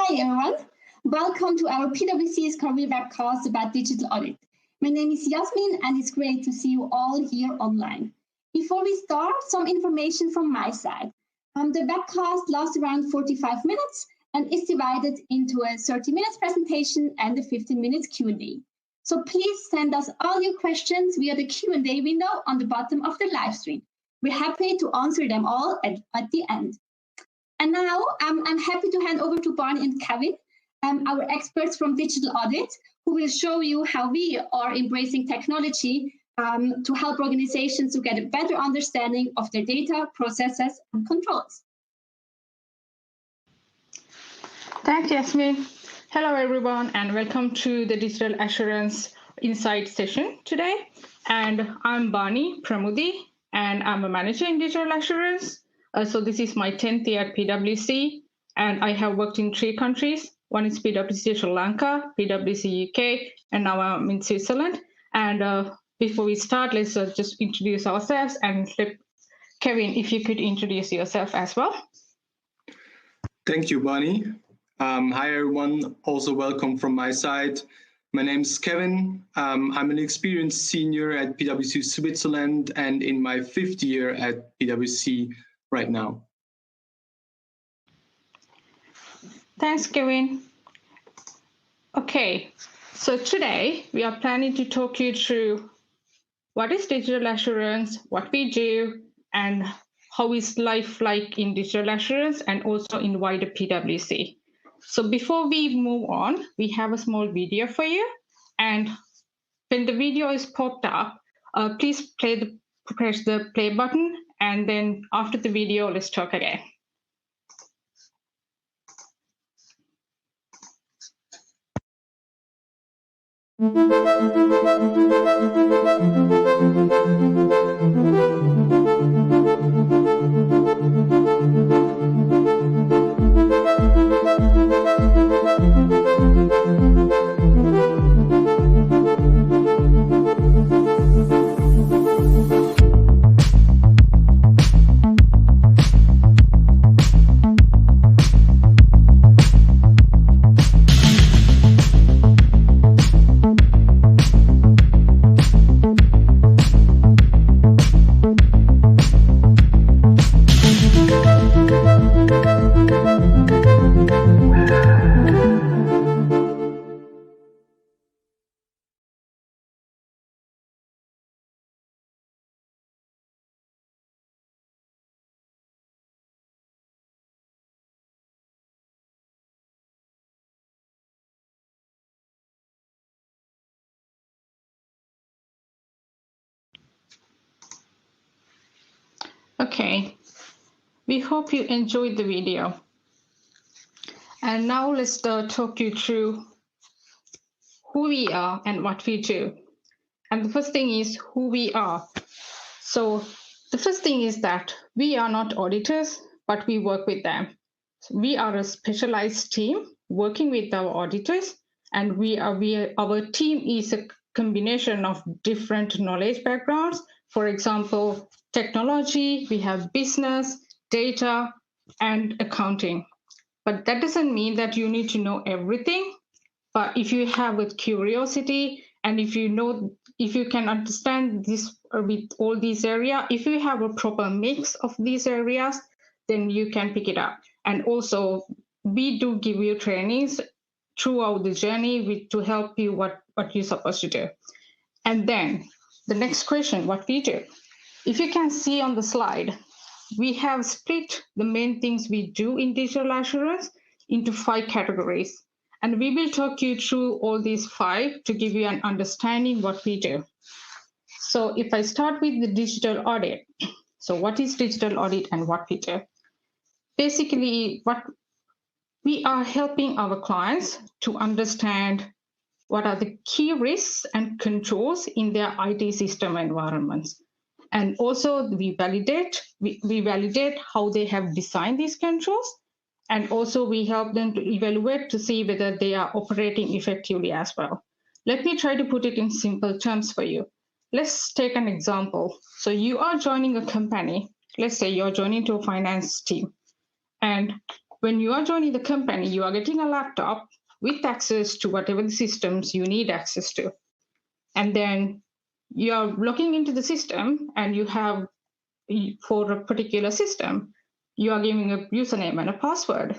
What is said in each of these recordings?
Hi everyone, welcome to our PwC's career webcast about digital audit. My name is Yasmin and it's great to see you all here online. Before we start, some information from my side. The webcast lasts around 45 minutes and is divided into a 30 minutes presentation and a 15 minutes Q&A. So please send us all your questions via the Q&A window on the bottom of the live stream. We're happy to answer them all at the end. And now I'm happy to hand over to Barney and Kevin, our experts from Digital Audit, who will show you how we are embracing technology to help organizations to get a better understanding of their data, processes, and controls. Thanks, Yasmin. Hello, everyone, and welcome to the Digital Assurance Insights session today. And I'm Barney Pramudi, and I'm a manager in Digital Assurance. So this is my 10th year at PwC, and I have worked in 3 countries. One is PwC Sri Lanka, PwC UK, and now I'm in Switzerland. And before we start, let's just introduce ourselves. And Kevin, if you could introduce yourself as well. Thank you, Barney. Hi, everyone. Also welcome from my side. My name is Kevin. I'm an experienced senior at PwC Switzerland and in my 5th year at PwC right now. Thanks, Kevin. Okay, so today we are planning to talk you through what is digital assurance, what we do, and how is life like in digital assurance and also in wider PwC. So before we move on, we have a small video for you. And when the video is popped up, please press the play button. And then after the video, let's talk again. Okay, we hope you enjoyed the video. And now let's talk you through who we are and what we do. And the first thing is who we are. So the first thing is that we are not auditors, but we work with them. So we are a specialized team working with our auditors, and our team is a combination of different knowledge backgrounds. For example, technology, we have business, data, and accounting. But that doesn't mean that you need to know everything. But if you have a curiosity and if you can understand this with all these areas, if you have a proper mix of these areas, then you can pick it up. And also, we do give you trainings throughout the journey to help you what you're supposed to do. And then the next question, what we do. If you can see on the slide, we have split the main things we do in digital assurance into 5 categories. And we will talk you through all these 5 to give you an understanding what we do. So if I start with the digital audit, so what is digital audit and what we do? Basically, what we are helping our clients to understand what are the key risks and controls in their IT system environments. And also we validate how they have designed these controls. And also we help them to evaluate to see whether they are operating effectively as well. Let me try to put it in simple terms for you. Let's take an example. So you are joining a company. Let's say you're joining to a finance team. And when you are joining the company, you are getting a laptop with access to whatever the systems you need access to. And then you're logging into the system, and you have, for a particular system, you are giving a username and a password.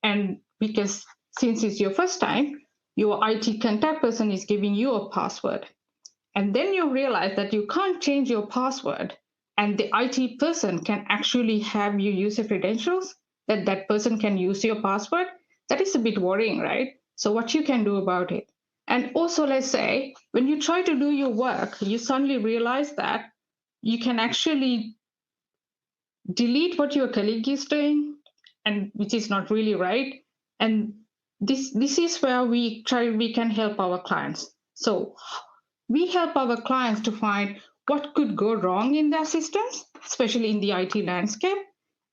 And because since it's your first time, your IT contact person is giving you a password. And then you realize that you can't change your password, and the IT person can actually have your user credentials, that that person can use your password. That is a bit worrying, right? So what you can do about it? And also, let's say when you try to do your work, you suddenly realize that you can actually delete what your colleague is doing, and which is not really right. And this is where we can help our clients. So we help our clients to find what could go wrong in their systems, especially in the IT landscape.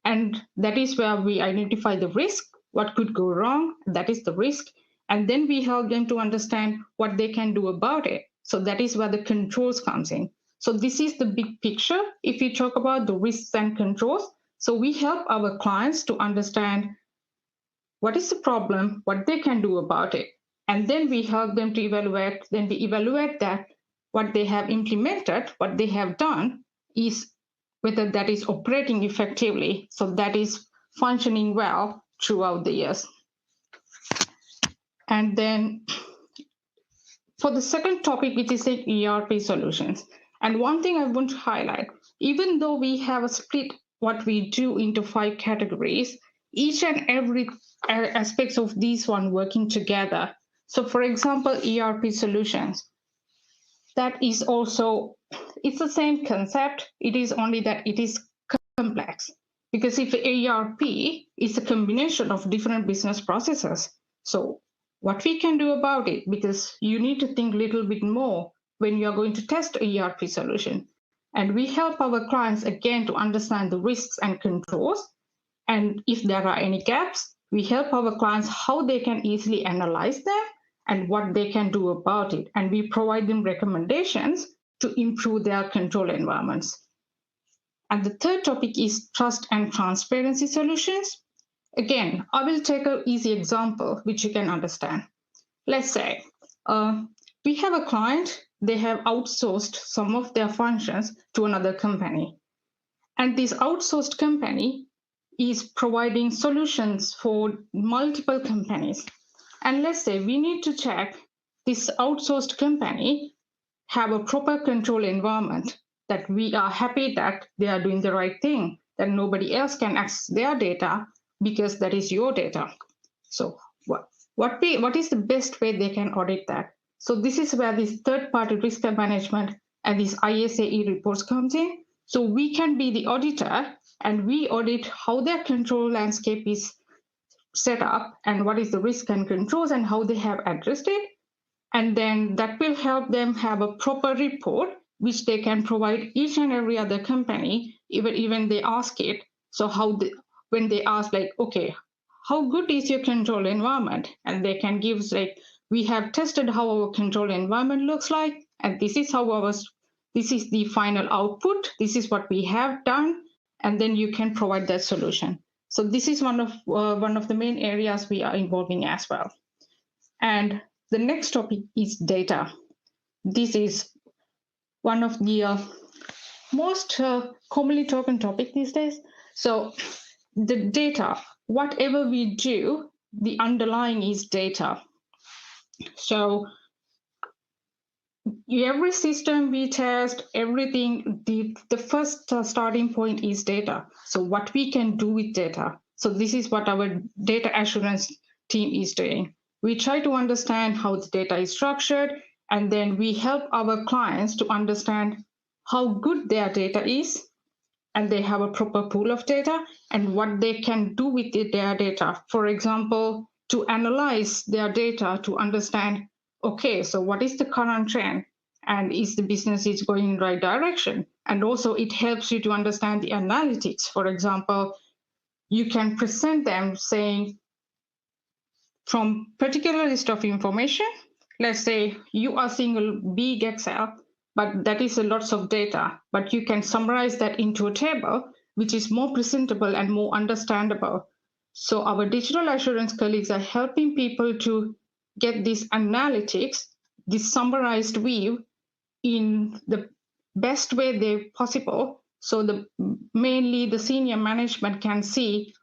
And that is where we identify the risk, what could go wrong, that is the risk. And then we help them to understand what they can do about it. So that is where the controls comes in. So this is the big picture if we talk about the risks and controls. So we help our clients to understand what is the problem, what they can do about it. And then we help them to evaluate. Then we evaluate that what they have implemented, what they have done, is whether that is operating effectively. So that is functioning well throughout the years. And then for the second topic, which is like ERP solutions. And one thing I want to highlight, even though we have a split what we do into 5 categories, each and every aspects of these one working together. So for example, ERP solutions, that is also, it's the same concept. It is only that it is complex, because if ERP is a combination of different business processes, so what we can do about it, because you need to think a little bit more when you're going to test an ERP solution. And we help our clients again to understand the risks and controls. And if there are any gaps, we help our clients how they can easily analyze them and what they can do about it. And we provide them recommendations to improve their control environments. And the third topic is trust and transparency solutions. Again, I will take an easy example which you can understand. Let's say we have a client, they have outsourced some of their functions to another company. And this outsourced company is providing solutions for multiple companies. And let's say we need to check this outsourced company have a proper control environment, that we are happy that they are doing the right thing, that nobody else can access their data because that is your data. So what is the best way they can audit that? So this is where this third-party risk management and these ISAE reports comes in. So we can be the auditor, and we audit how their control landscape is set up and what is the risk and controls and how they have addressed it. And then that will help them have a proper report which they can provide each and every other company, even they ask it. So when they ask like, okay, how good is your control environment? And they can give like, we have tested how our control environment looks like, and this is how this is the final output. This is what we have done, and then you can provide that solution. So this is one of the main areas we are involving as well. And the next topic is data. This is one of the most commonly talked topic these days. So the data, whatever we do, the underlying is data. So every system we test, everything, the first starting point is data. So what we can do with data. So this is what our data assurance team is doing. We try to understand how the data is structured, and then we help our clients to understand how good their data is, and they have a proper pool of data, and what they can do with their data. For example, to analyze their data to understand, okay, so what is the current trend, and is the business is going in the right direction? And also it helps you to understand the analytics. For example, you can present them saying, from particular list of information, let's say you are seeing a big Excel, but that is a lots of data, but you can summarize that into a table, which is more presentable and more understandable. So our digital assurance colleagues are helping people to get this analytics, this summarized view in the best way they possible. So mainly the senior management can see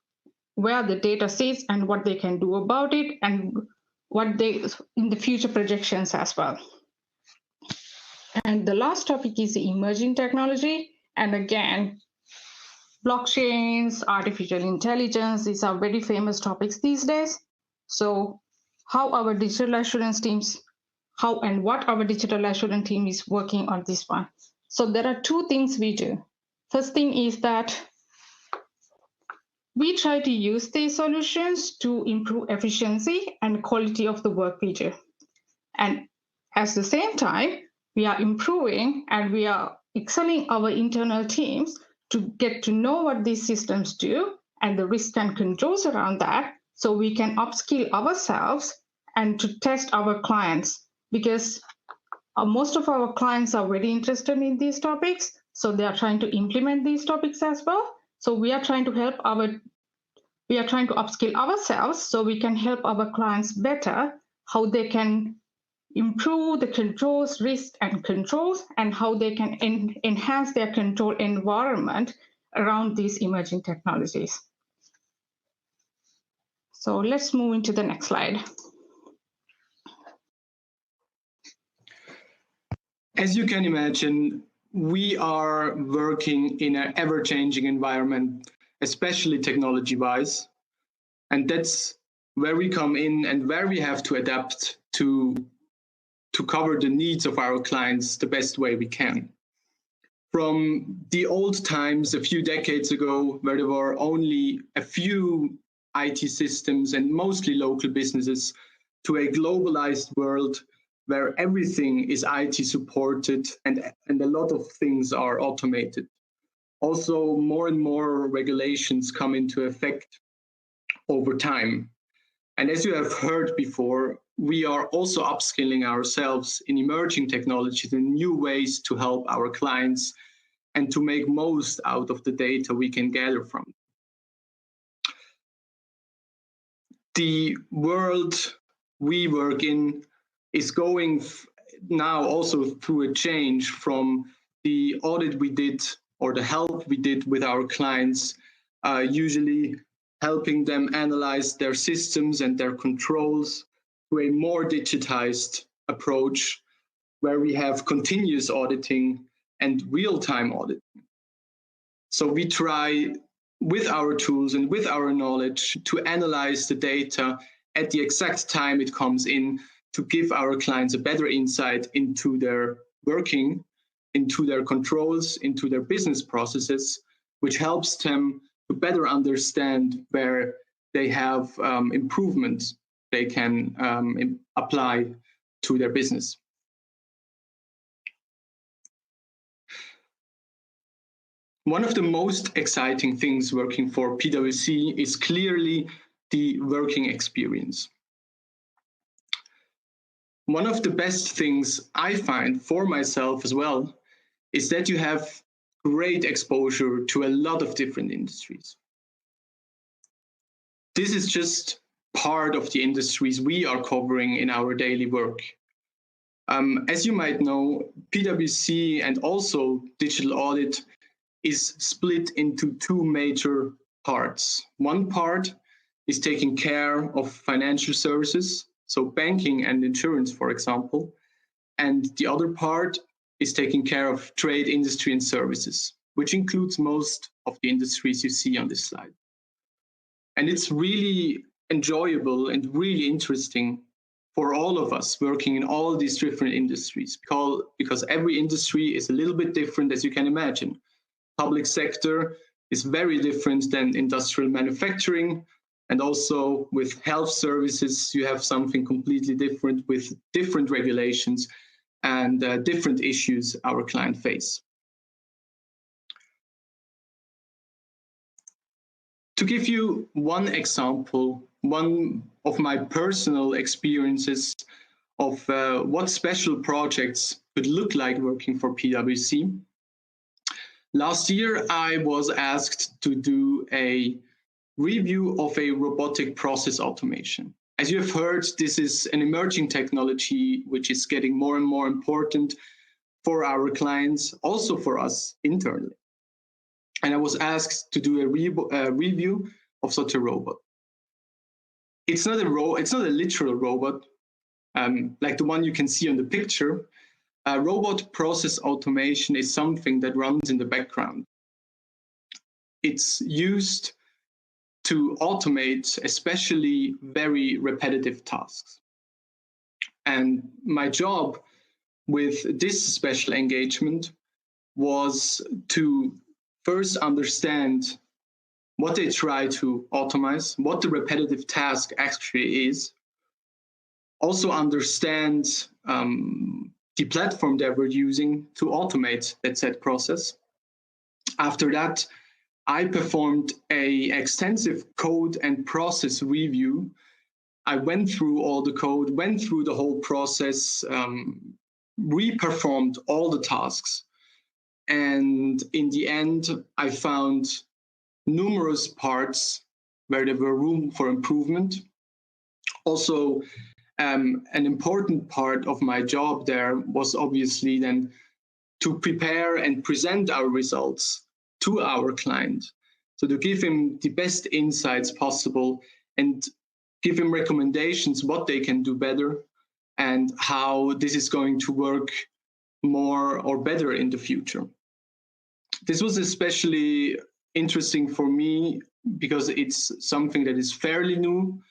where the data sits and what they can do about it and what they in the future projections as well. And the last topic is the emerging technology. And again, blockchains, artificial intelligence, these are very famous topics these days. So how our digital assurance teams, how and what our digital assurance team is working on this one. So there are two things we do. First thing is that we try to use these solutions to improve efficiency and quality of the work we do. And at the same time, we are improving and we are excelling our internal teams to get to know what these systems do and the risk and controls around that, so we can upskill ourselves and to test our clients, because most of our clients are very interested in these topics, so they are trying to implement these topics as well. So we are trying to upskill ourselves so we can help our clients better, how they can improve the controls, risk and controls, and how they can enhance their control environment around these emerging technologies. So let's move into the next slide. As you can imagine, we are working in an ever-changing environment, especially technology-wise, and that's where we come in and where we have to adapt to cover the needs of our clients the best way we can. From the old times a few decades ago, where there were only a few IT systems and mostly local businesses, to a globalized world where everything is IT supported and a lot of things are automated. Also, more and more regulations come into effect over time. And as you have heard before, we are also upskilling ourselves in emerging technologies and new ways to help our clients and to make most out of the data we can gather from. The world we work in is going now also through a change from the audit we did or the help we did with our clients, usually helping them analyze their systems and their controls, to a more digitized approach where we have continuous auditing and real-time auditing. So we try with our tools and with our knowledge to analyze the data at the exact time it comes in, to give our clients a better insight into their working, into their controls, into their business processes, which helps them to better understand where they have improvements they can apply to their business. One of the most exciting things working for PwC is clearly the working experience. One of the best things I find for myself as well is that you have great exposure to a lot of different industries. This is just part of the industries we are covering in our daily work. As you might know, PwC and also Digital Audit is split into two major parts. One part is taking care of financial services, so banking and insurance, for example. And the other part is taking care of trade, industry, and services, which includes most of the industries you see on this slide. And it's really enjoyable and really interesting for all of us working in all these different industries, because every industry is a little bit different, as you can imagine. Public sector is very different than industrial manufacturing, and also with health services, you have something completely different with different regulations and different issues our client face. To give you one example, one of my personal experiences of what special projects could look like working for PwC. Last year, I was asked to do a review of a robotic process automation. As you have heard, this is an emerging technology which is getting more and more important for our clients, also for us internally. And I was asked to do a review of such a robot. It's not a literal robot, like the one you can see on the picture. Robot process automation is something that runs in the background. It's used to automate especially very repetitive tasks. And my job with this special engagement was to first understand what they try to automate, what the repetitive task actually is. Also understand the platform that we're using to automate that said process. After that, I performed an extensive code and process review. I went through all the code, went through the whole process, re-performed all the tasks. And in the end, I found numerous parts where there were room for improvement. Also, an important part of my job there was obviously then to prepare and present our results to our client. So to give him the best insights possible and give him recommendations what they can do better and how this is going to work more or better in the future. This was especially interesting for me because it's something that is fairly new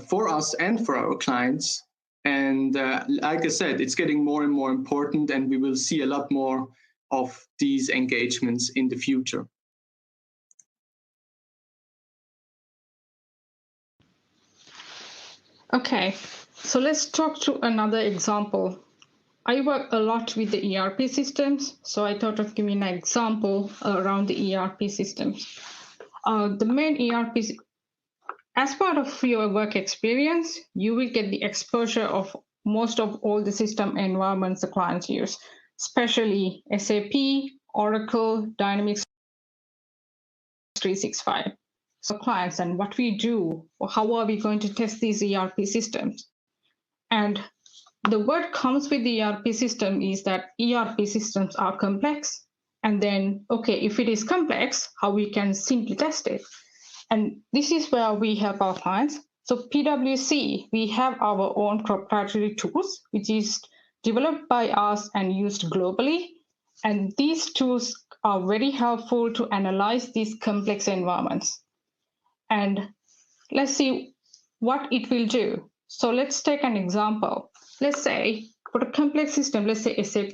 for us and for our clients. And like I said, it's getting more and more important, and we will see a lot more of these engagements in the future. Okay, so let's talk to another example. I work a lot with the ERP systems, so I thought of giving an example around the ERP systems. The main ERP, as part of your work experience, you will get the exposure of most of all the system environments the clients use, especially SAP, Oracle, Dynamics 365. So clients and what we do, or how are we going to test these ERP systems? And the word comes with the ERP system is that ERP systems are complex. And then, okay, if it is complex, how we can simply test it. And this is where we help our clients. So PwC, we have our own proprietary tools, which is developed by us and used globally. And these tools are very helpful to analyze these complex environments. And let's see what it will do. So let's take an example. Let's say for a complex system, let's say SAP,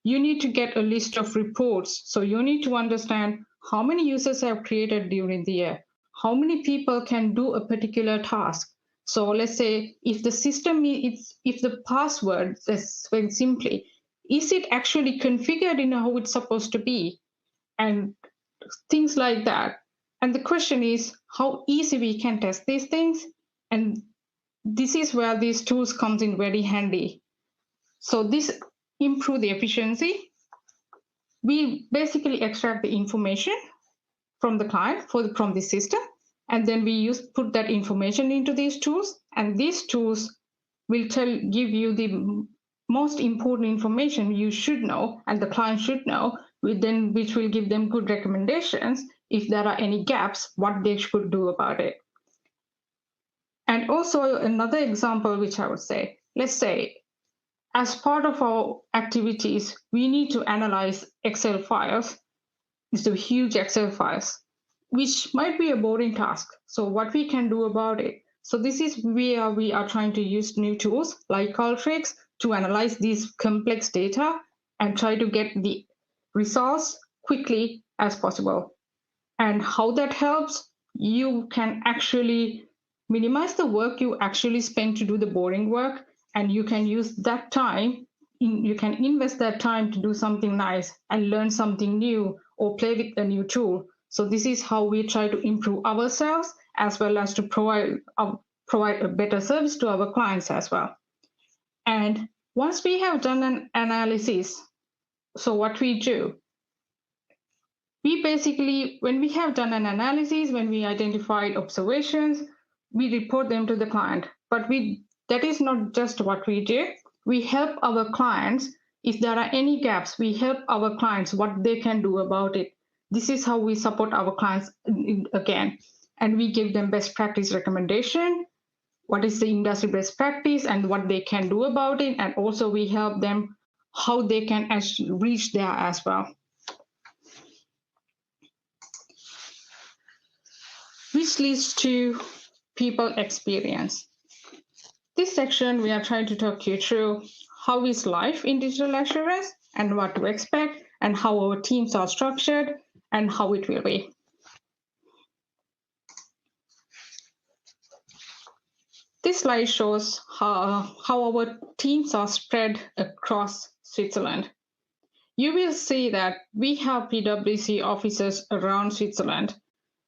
you need to get a list of reports. So you need to understand how many users have created during the year, how many people can do a particular task. So let's say if the system is, if the password, that's very simply, is it actually configured in how it's supposed to be? And things like that. And the question is how easy we can test these things. And this is where these tools comes in very handy. So this improve the efficiency. We basically extract the information from the client from the system, and then we put that information into these tools, and these tools will give you the most important information you should know and the client should know, which will give them good recommendations if there are any gaps, what they should do about it. And also another example, which I would say, let's say, as part of our activities, we need to analyze Excel files. It's a huge Excel files, which might be a boring task. So what we can do about it? So this is where we are trying to use new tools like Qualtrics to analyze these complex data and try to get the results quickly as possible. And how that helps, you can actually minimize the work you actually spend to do the boring work, and you can use that time, you can invest that time to do something nice and learn something new or play with a new tool. So this is how we try to improve ourselves as well as to provide a better service to our clients as well. And once we have done an analysis, so what we do, We basically, when we have done an analysis, when we identified observations, we report them to the client. But that is not just what we do. We help our clients. If there are any gaps, we help our clients what they can do about it. This is how we support our clients again. And we give them best practice recommendation, what is the industry best practice and what they can do about it. And also we help them how they can reach there as well. Which leads to people experience. This section, we are trying to talk you through how is life in digital assurance and what to expect and how our teams are structured and how it will be. This slide shows how our teams are spread across Switzerland. You will see that we have PwC offices around Switzerland.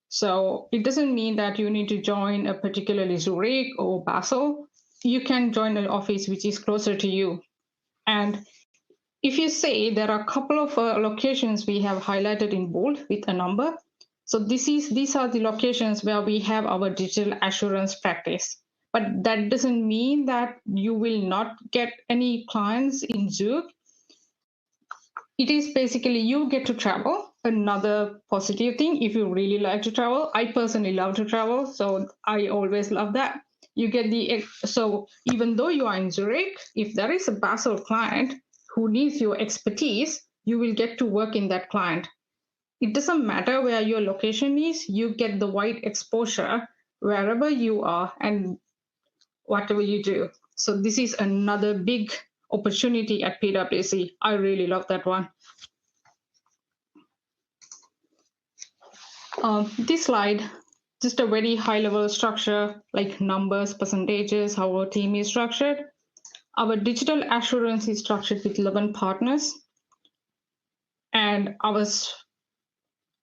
So it doesn't mean that you need to join a particularly Zurich or Basel. You can join an office which is closer to you. And if you see, there are a couple of locations we have highlighted in bold with a number. So these are the locations where we have our digital assurance practice. But that doesn't mean that you will not get any clients in Zurich. It is basically you get to travel. Another positive thing, if you really like to travel. I personally love to travel, so I always love that. You get so even though you are in Zurich, if there is a Basel client who needs your expertise, you will get to work in that client. It doesn't matter where your location is, you get the wide exposure wherever you are and whatever you do. So this is another big opportunity at PwC. I really love that one. This slide, just a very high-level structure, like numbers, percentages, how our team is structured. Our digital assurance is structured with 11 partners. And our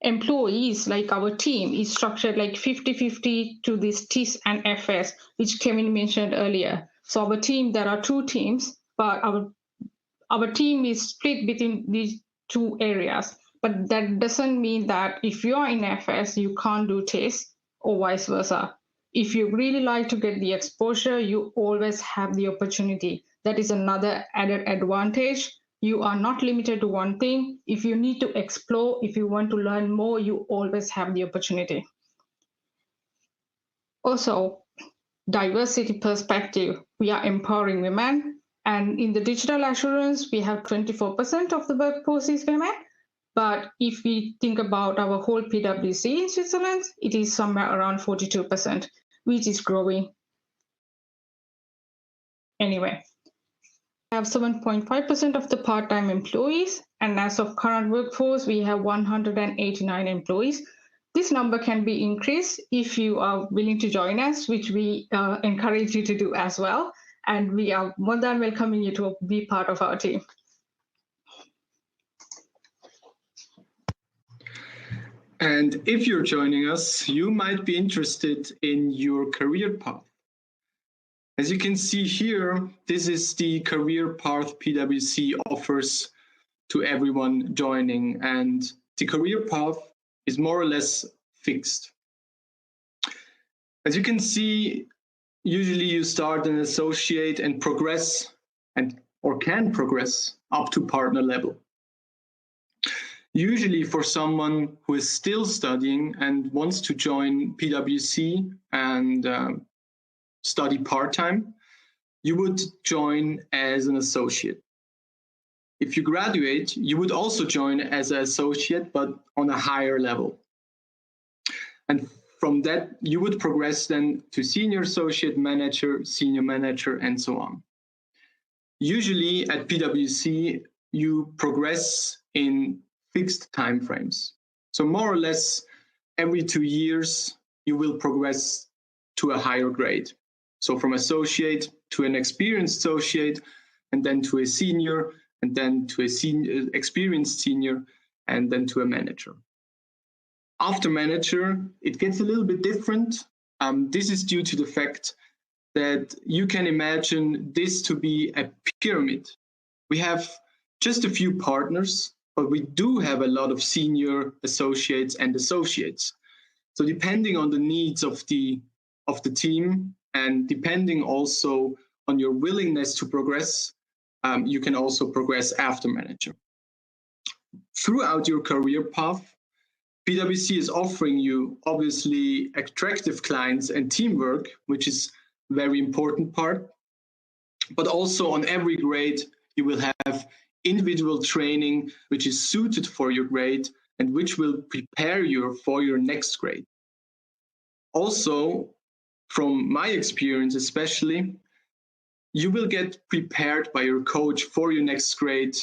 employees, like our team, is structured like 50-50 to this TIS and FS, which Kevin mentioned earlier. So our team, there are two teams, but our team is split between these two areas. But that doesn't mean that if you're in FS, you can't do TIS or vice versa. If you really like to get the exposure, you always have the opportunity. That is another added advantage. You are not limited to one thing. If you need to explore, if you want to learn more, you always have the opportunity. Also, diversity perspective. We are empowering women. And in the digital assurance, we have 24% of the workforce is women. But if we think about our whole PwC in Switzerland, it is somewhere around 42%, which is growing. Anyway, we have 7.5% of the part-time employees. And as of current workforce, we have 189 employees. This number can be increased if you are willing to join us, which we encourage you to do as well. And we are more than welcoming you to be part of our team. And if you're joining us, you might be interested in your career path. As you can see here, this is the career path PwC offers to everyone joining, and the career path is more or less fixed. As you can see, usually you start an associate and progress or can progress up to partner level. Usually for someone who is still studying and wants to join PwC and study part-time, you would join as an associate. If you graduate, you would also join as an associate, but on a higher level. And from that, you would progress then to senior associate, manager, senior manager, and so on. Usually at PwC, you progress in fixed timeframes. So more or less every 2 years, you will progress to a higher grade. So from associate to an experienced associate, and then to a senior, and then to a senior, experienced senior, and then to a manager. After manager, it gets a little bit different. This is due to the fact that you can imagine this to be a pyramid. We have just a few partners, but we do have a lot of senior associates and associates. So depending on the needs of the team, and depending also on your willingness to progress, you can also progress after manager. Throughout your career path, PwC is offering you obviously attractive clients and teamwork, which is a very important part. But also on every grade, you will have individual training, which is suited for your grade and which will prepare you for your next grade. Also, from my experience especially, you will get prepared by your coach for your next grade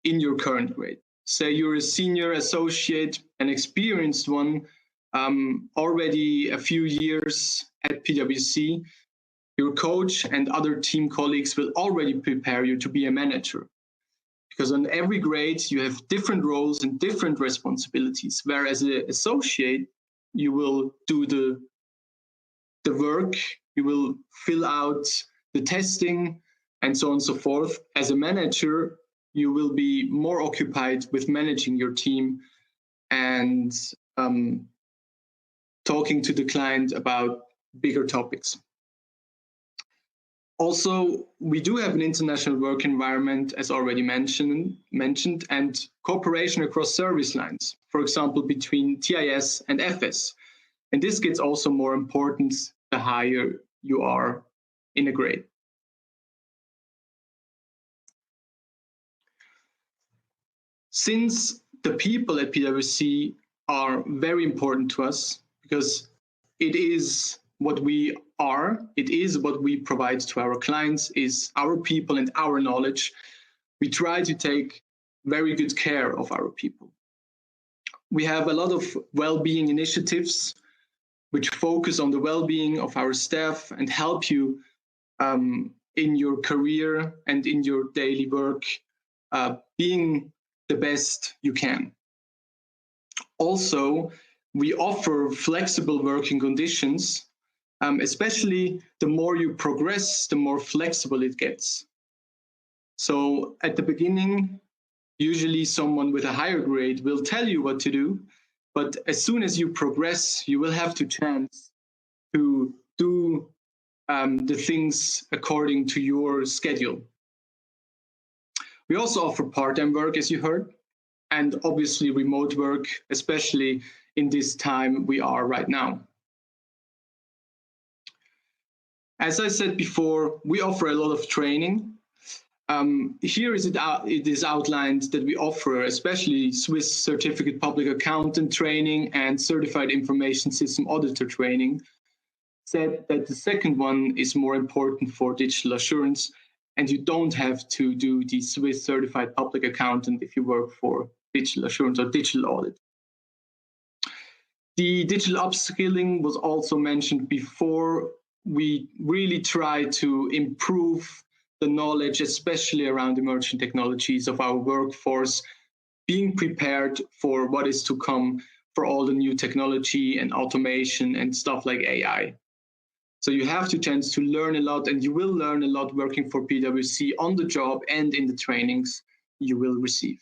in your current grade. Say you're a senior associate, an experienced one, already a few years at PwC, your coach and other team colleagues will already prepare you to be a manager. Because on every grade, you have different roles and different responsibilities, whereas an associate, you will do the work, you will fill out the testing, and so on and so forth. As a manager, you will be more occupied with managing your team and talking to the client about bigger topics. Also, we do have an international work environment, as already mentioned, and cooperation across service lines, for example, between TIS and FS. And this gets also more important the higher you are in a grade. Since the people at PwC are very important to us, because it is what we are, it is what we provide to our clients, is our people and our knowledge, we try to take very good care of our people. We have a lot of well-being initiatives which focus on the well-being of our staff and help you in your career and in your daily work, being the best you can. Also, we offer flexible working conditions, especially the more you progress, the more flexible it gets. So at the beginning, usually someone with a higher grade will tell you what to do, but as soon as you progress, you will have the chance to do the things according to your schedule. We also offer part-time work, as you heard, and obviously remote work, especially in this time we are right now. As I said before, we offer a lot of training. Here it is outlined that we offer especially Swiss Certificate Public Accountant training and Certified Information System Auditor training. Said that the second one is more important for digital assurance, and you don't have to do the Swiss Certified Public Accountant if you work for digital assurance or digital audit. The digital upskilling was also mentioned before. We really try to improve the knowledge, especially around emerging technologies of our workforce, being prepared for what is to come, for all the new technology and automation and stuff like AI. So you have the chance to learn a lot, and you will learn a lot working for PwC on the job and in the trainings you will receive.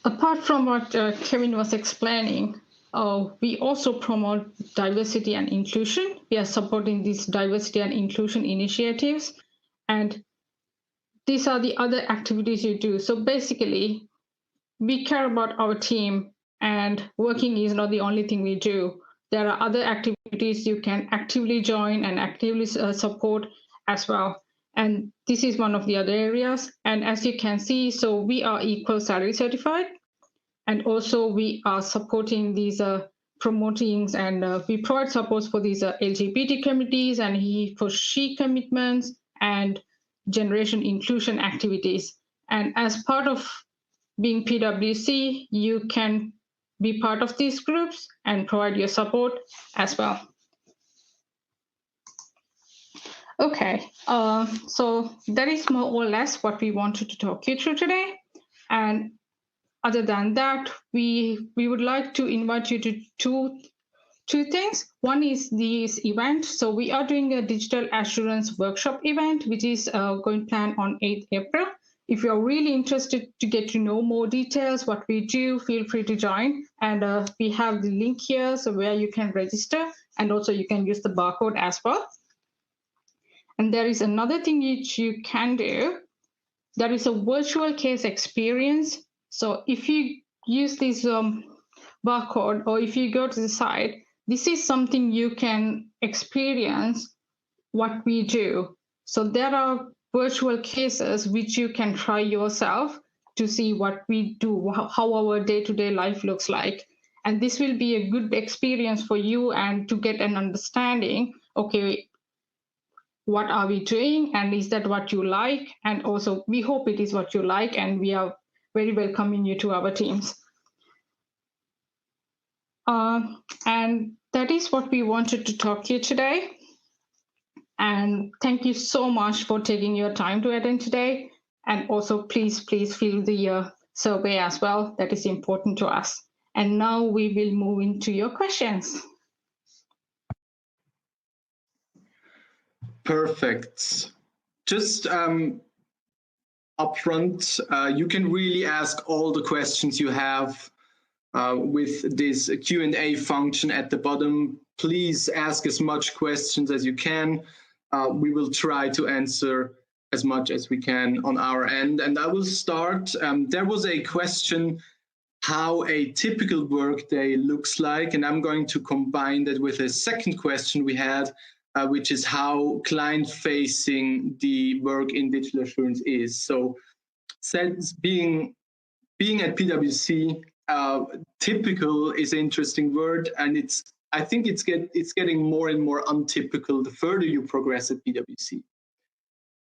Apart from what Kevin was explaining, we also promote diversity and inclusion. We are supporting these diversity and inclusion initiatives, and these are the other activities you do. So basically, we care about our team, and working is not the only thing we do. There are other activities you can actively join and actively support as well. And this is one of the other areas. And as you can see, so we are equal salary certified. And also we are supporting these promotings, and we provide supports for these LGBT committees and he for she commitments and generation inclusion activities. And as part of being PwC, you can be part of these groups and provide your support as well. Okay, so that is more or less what we wanted to talk you through today. And other than that, we would like to invite you to two things. One is this event. So we are doing a digital assurance workshop event, which is going to plan on 8th April. If you're really interested to get to know more details, what we do, feel free to join. And we have the link here, so where you can register, and also you can use the barcode as well. And there is another thing which you can do. There is a virtual case experience. So if you use this barcode, or if you go to the site, this is something you can experience what we do. So there are virtual cases which you can try yourself to see what we do, how our day-to-day life looks like. And this will be a good experience for you and to get an understanding, okay, what are we doing, and is that what you like? And also, we hope it is what you like, and we are very welcoming you to our teams. And that is what we wanted to talk to you today. And thank you so much for taking your time to attend today. And also, please fill the survey as well. That is important to us. And now we will move into your questions. Perfect. Just upfront, you can really ask all the questions you have with this Q&A function at the bottom. Please ask as much questions as you can. We will try to answer as much as we can on our end. And I will start. There was a question how a typical workday looks like, and I'm going to combine that with a second question we had, which is how client-facing the work in digital assurance is. So, since being at PwC, typical is an interesting word, and I think it's getting more and more untypical the further you progress at PwC.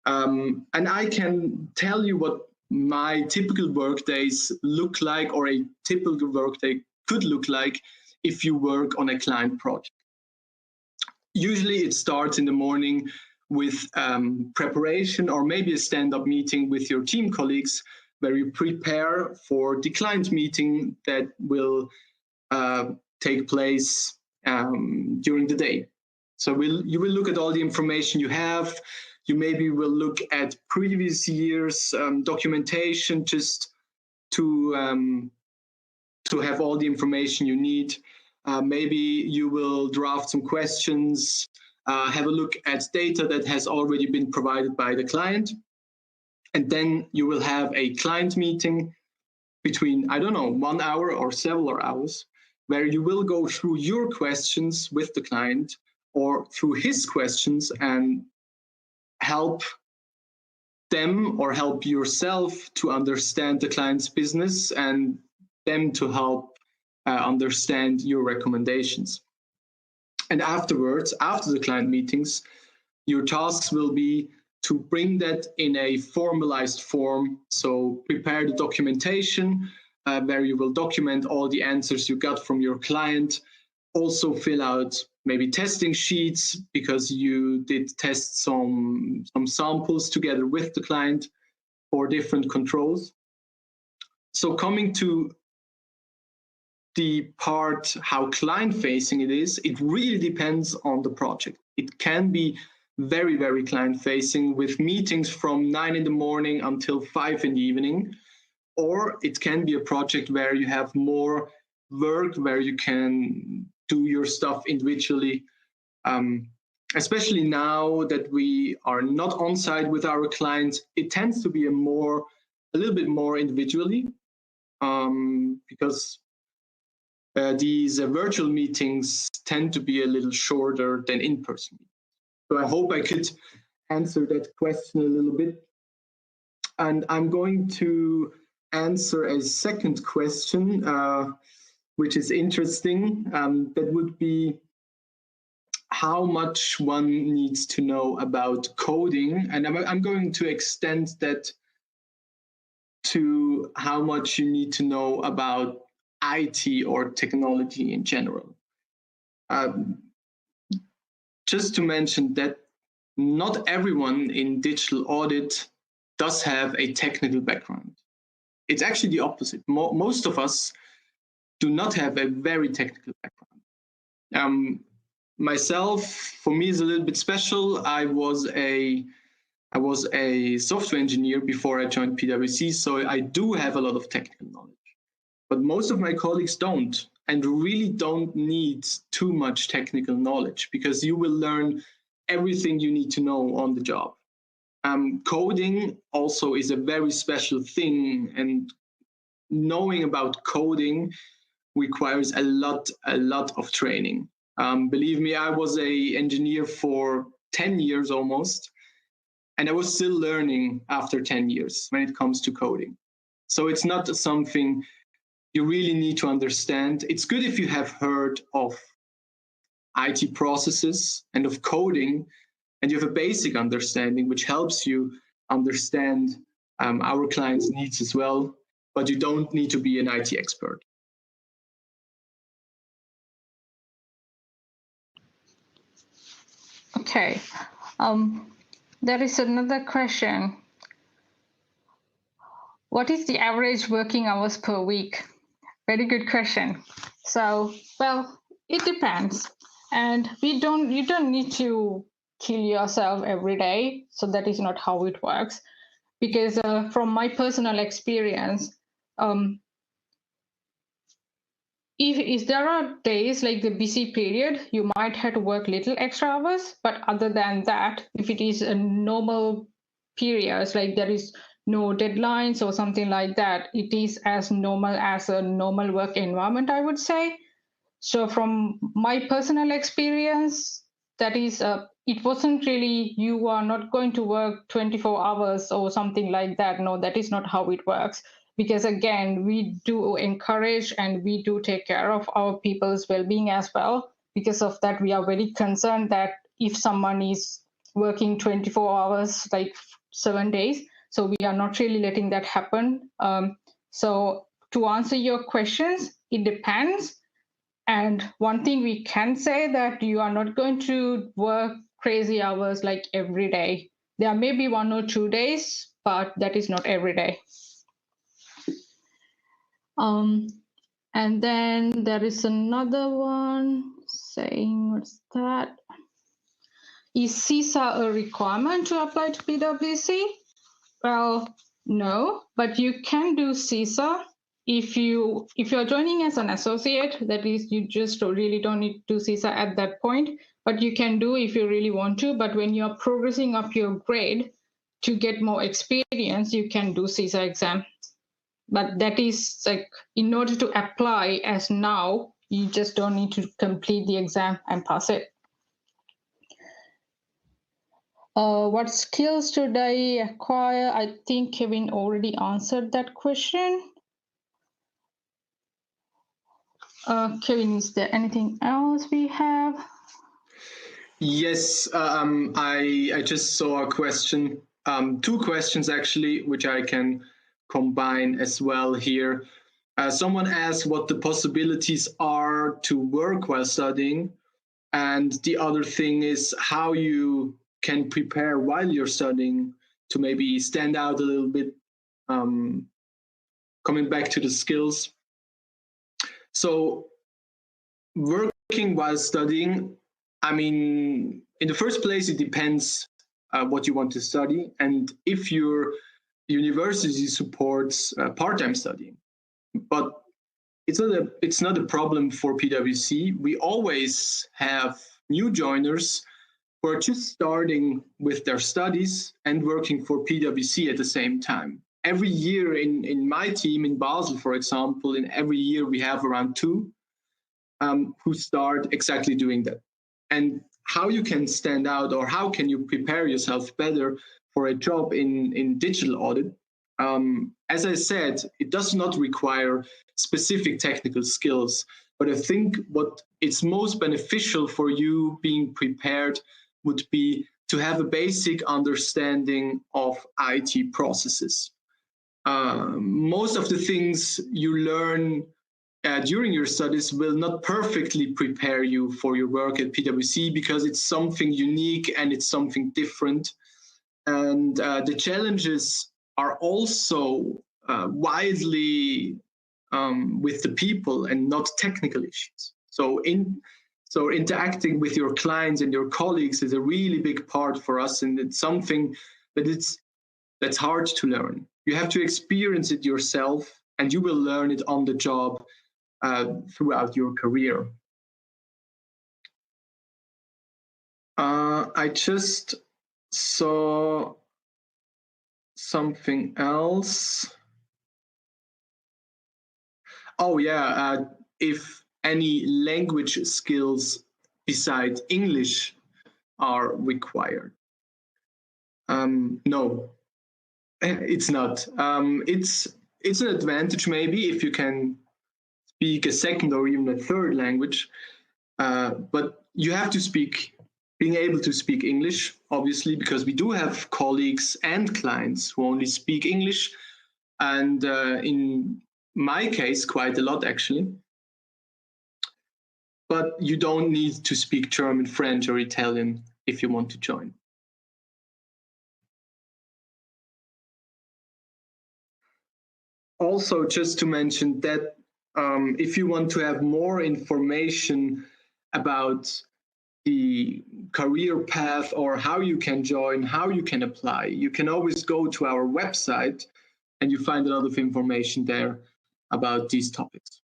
And I can tell you what my typical workdays look like, or a typical workday could look like if you work on a client project. Usually it starts in the morning with preparation, or maybe a stand-up meeting with your team colleagues, where you prepare for the client meeting that will take place during the day. So you will look at all the information you have. You maybe will look at previous years' documentation, just to have all the information you need. Maybe you will draft some questions, have a look at data that has already been provided by the client. And then you will have a client meeting between, I don't know, 1 hour or several hours, where you will go through your questions with the client, or through his questions, and help them or help yourself to understand the client's business, and them to help understand your recommendations. And afterwards, after the client meetings, your tasks will be to bring that in a formalized form. So prepare the documentation, where you will document all the answers you got from your client. Also fill out maybe testing sheets, because you did test some samples together with the client for different controls. So coming to the part how client-facing it is, it really depends on the project. It can be very, very client-facing, with meetings from 9 in the morning until 5 in the evening. Or it can be a project where you have more work, where you can do your stuff individually. Especially now that we are not on site with our clients, it tends to be a little bit more individually, because these virtual meetings tend to be a little shorter than in-person. So I hope I could answer that question a little bit. And I'm going to answer a second question, which is interesting. That would be how much one needs to know about coding. And I'm going to extend that to how much you need to know about IT or technology in general. Just to mention that not everyone in digital audit does have a technical background. It's actually the opposite. Most of us do not have a very technical background. Myself, for me, is a little bit special. I was a software engineer before I joined PwC, so I do have a lot of technical knowledge. But most of my colleagues don't, and really don't need too much technical knowledge, because you will learn everything you need to know on the job. Coding also is a very special thing, and knowing about coding requires a lot of training. Believe me, I was an engineer for 10 years almost, and I was still learning after 10 years when it comes to coding. So it's not something you really need to understand. It's good if you have heard of IT processes and of coding, and you have a basic understanding, which helps you understand our clients' needs as well, but you don't need to be an IT expert. Okay, there is another question. What is the average working hours per week? Very good question. So, well, it depends. And you don't need to kill yourself every day. So that is not how it works. Because from my personal experience, if there are days like the busy period, you might have to work little extra hours. But other than that, if it is a normal periods, like there is no deadlines or something like that, it is as normal as a normal work environment, I would say. So from my personal experience, that is, it wasn't really, you are not going to work 24 hours or something like that. No, that is not how it works. Because again, we do encourage and we do take care of our people's well-being as well. Because of that, we are very concerned that if someone is working 24 hours, like 7 days, so we are not really letting that happen. So to answer your questions, it depends. And one thing we can say that you are not going to work crazy hours like every day. There may be 1 or 2 days, but that is not every day. And then there is another one saying, what's that? Is Cesar a requirement to apply to PwC? Well, no, but you can do Cesar. If you're joining as an associate, that is, you just really don't need to do Cesar at that point, but you can do if you really want to. But when you're progressing up your grade to get more experience, you can do Cesar exam. But that is like, in order to apply as now, you just don't need to complete the exam and pass it. What skills should I acquire? I think Kevin already answered that question. Kevin, is there anything else we have? Yes, I just saw a question, 2 questions actually, which I can combine as well here. Someone asked what the possibilities are to work while studying, and the other thing is how you can prepare while you're studying to maybe stand out a little bit, coming back to the skills. So working while studying, I mean, in the first place, it depends what you want to study, and if your university supports part-time studying. But it's not a problem for PwC. We always have new joiners who are just starting with their studies and working for PwC at the same time. Every year in my team in Basel, for example, in every year we have around 2 who start exactly doing that. And how you can stand out, or how can you prepare yourself better for a job in digital audit? As I said, it does not require specific technical skills, but I think what is most beneficial for you being prepared would be to have a basic understanding of IT processes. Most of the things you learn during your studies will not perfectly prepare you for your work at PwC, because it's something unique and it's something different. And the challenges are also widely with the people and not technical issues. So So interacting with your clients and your colleagues is a really big part for us, and it's something that's hard to learn. You have to experience it yourself, and you will learn it on the job throughout your career. I just saw something else. Oh yeah, if any language skills besides English are required. No, it's not. It's an advantage maybe if you can speak a second or even a third language, but you have to being able to speak English, obviously, because we do have colleagues and clients who only speak English, and in my case, quite a lot actually. But you don't need to speak German, French, or Italian if you want to join. Also, just to mention that if you want to have more information about the career path or how you can join, how you can apply, you can always go to our website and you find a lot of information there about these topics.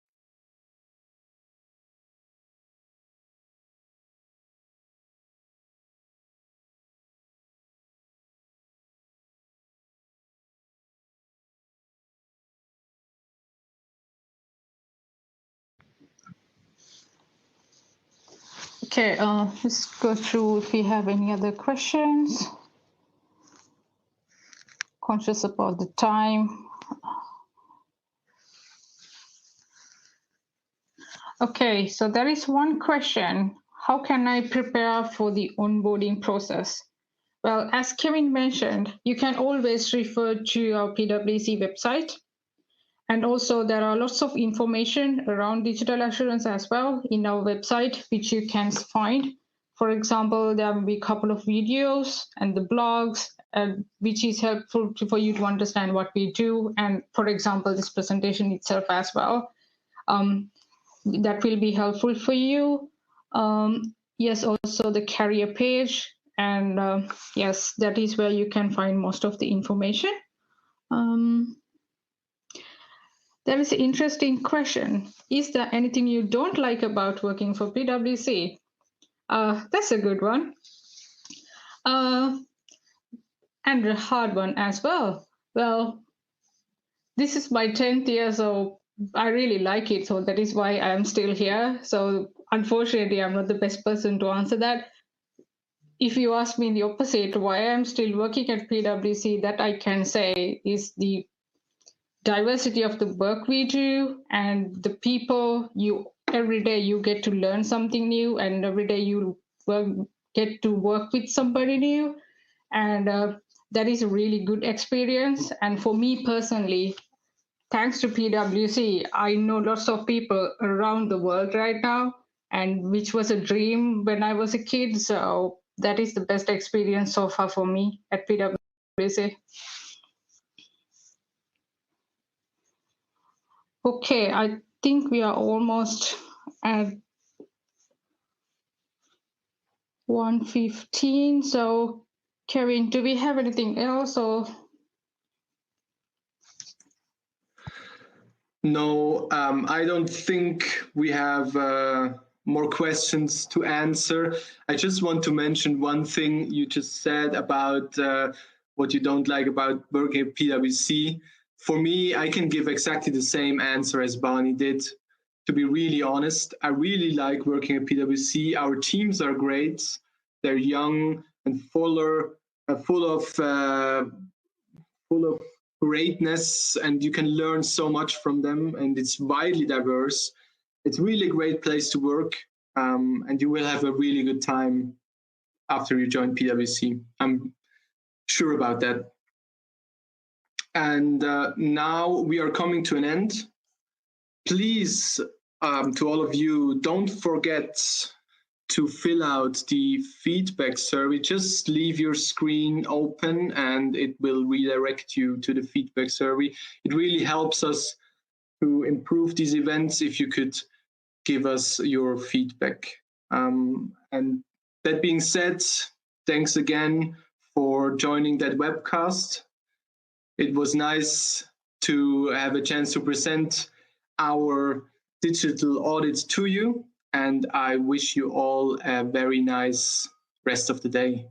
Okay, let's go through if we have any other questions. Conscious about the time. Okay, so there is one question. How can I prepare for the onboarding process? Well, as Kevin mentioned, you can always refer to our PwC website. And also there are lots of information around digital assurance as well in our website, which you can find. For example, there will be a couple of videos and the blogs, which is helpful for you to understand what we do. And for example, this presentation itself as well. That will be helpful for you. Yes, also the career page. And yes, that is where you can find most of the information. There is an interesting question. Is there anything you don't like about working for PwC? That's a good one. And a hard one as well. Well, this is my 10th year, so I really like it. So that is why I'm still here. So unfortunately, I'm not the best person to answer that. If you ask me the opposite, why I'm still working at PwC, that I can say is the diversity of the work we do and the people. Every day you get to learn something new, and every day you get to work with somebody new, and that is a really good experience. And for me personally, thanks to PwC, I know lots of people around the world right now, and which was a dream when I was a kid. So that is the best experience so far for me at PwC. Okay, I think we are almost at 1:15. So, Kevin, do we have anything else? Or No, I don't think we have more questions to answer. I just want to mention one thing you just said about what you don't like about working at PwC. For me, I can give exactly the same answer as Barney did. To be really honest, I really like working at PwC. Our teams are great. They're young and full of greatness, and you can learn so much from them, and it's widely diverse. It's really a great place to work, and you will have a really good time after you join PwC. I'm sure about that. And now we are coming to an end. Please, to all of you, don't forget to fill out the feedback survey. Just leave your screen open and it will redirect you to the feedback survey. It really helps us to improve these events if you could give us your feedback And that being said, thanks again for joining that webcast. It was nice to have a chance to present our digital audits to you, and I wish you all a very nice rest of the day.